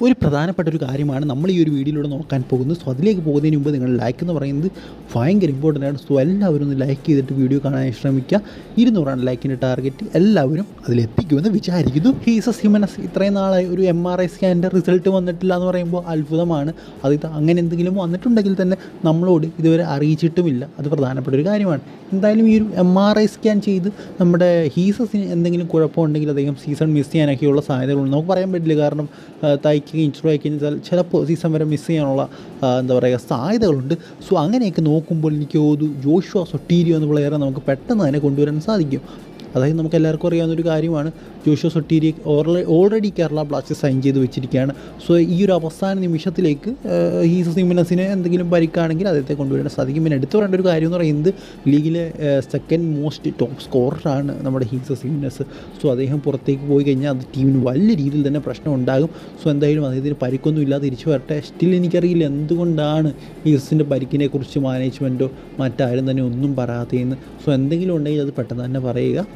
ഒരു പ്രധാനപ്പെട്ട ഒരു കാര്യമാണ് നമ്മൾ ഈ ഒരു വീഡിയോയിലൂടെ നോക്കാൻ പോകുന്നത്. സോ അതിലേക്ക് പോകുന്നതിന് മുമ്പ് നിങ്ങൾ ലൈക്ക് എന്ന് പറയുന്നത് ഭയങ്കര ഇമ്പോർട്ടൻ്റ് ആണ്. സോ എല്ലാവരും ഒന്ന് ലൈക്ക് ചെയ്തിട്ട് വീഡിയോ കാണാൻ ശ്രമിക്കുക. 200 ലൈക്കിൻ്റെ ടാർഗറ്റ് എല്ലാവരും അതിലെത്തിക്കുമെന്ന് വിചാരിക്കുന്നു. ഹീസസ് ഹ്യൂമനസ് ഇത്രയും നാളായി ഒരു MRI സ്കാനിൻ്റെ റിസൾട്ട് വന്നിട്ടില്ല എന്ന് പറയുമ്പോൾ അത്ഭുതമാണ്. അത് അങ്ങനെ എന്തെങ്കിലും വന്നിട്ടുണ്ടെങ്കിൽ തന്നെ നമ്മളോട് ഇതുവരെ അറിയിച്ചിട്ടുമില്ല. അത് പ്രധാനപ്പെട്ട ഒരു കാര്യമാണ്. എന്തായാലും ഈ ഒരു MRI സ്കാൻ ചെയ്ത് നമ്മുടെ ഹീസസിന് എന്തെങ്കിലും കുഴപ്പമുണ്ടെങ്കിൽ അദ്ദേഹം സീസൺ മിസ് ചെയ്യാനൊക്കെയുള്ള സാധ്യതകളുണ്ട്. നമുക്ക് പറയാൻ പറ്റില്ല. കാരണം തയ്ക്കുകയും ഇൻഷുർ ആയി കഴിഞ്ഞാൽ ചിലപ്പോൾ സീസൺ വരെ മിസ് ചെയ്യാനുള്ള എന്താ പറയുക സാധ്യതകളുണ്ട്. സോ അങ്ങനെയൊക്കെ നോക്കുമ്പോൾ എനിക്ക് തോന്നുന്നു ജോഷുവ സൊട്ടീരിയോ എന്ന പ്ലെയറെ നമുക്ക് പെട്ടെന്ന് തന്നെ കൊണ്ടുവരാൻ സാധിക്കും. അതായത് നമുക്ക് എല്ലാവർക്കും അറിയാവുന്നൊരു കാര്യമാണ്, ജോഷുവ സൊട്ടീരിയെ ഓൾറെഡി കേരള ബ്ലാസ്റ്റേഴ്സ് സൈൻ ചെയ്ത് വെച്ചിരിക്കുകയാണ്. സോ ഈ ഒരു അവസാന നിമിഷത്തിലേക്ക് ഹീസസ് ഹ്യൂമനസിന് എന്തെങ്കിലും പരിക്കാണെങ്കിൽ അദ്ദേഹത്തെ കൊണ്ടുവരാൻ സാധിക്കും. പിന്നെ എടുത്തു പറയേണ്ട ഒരു കാര്യം എന്ന് പറയുന്നത് ലീഗിലെ സെക്കൻഡ് മോസ്റ്റ് ടോപ്പ് സ്കോററാണ് നമ്മുടെ ഹീസസ് ഹ്യൂമനസ്. സോ അദ്ദേഹം പുറത്തേക്ക് പോയി കഴിഞ്ഞാൽ അത് ടീമിന് വലിയ രീതിയിൽ തന്നെ പ്രശ്നം ഉണ്ടാകും. സോ എന്തായാലും അദ്ദേഹത്തിന് പരിക്കൊന്നും ഇല്ലാതെ തിരിച്ചു വരട്ടെ. സ്റ്റിൽ എനിക്കറിയില്ല എന്തുകൊണ്ടാണ് ഹീസസിൻ്റെ പരിക്കിനെ കുറിച്ച് മാനേജ്മെൻറ്റോ മറ്റാരും തന്നെ ഒന്നും പറയാത്തതെന്ന്. സോ എന്തെങ്കിലും ഉണ്ടെങ്കിൽ അത് പെട്ടെന്ന് തന്നെ പറയുക.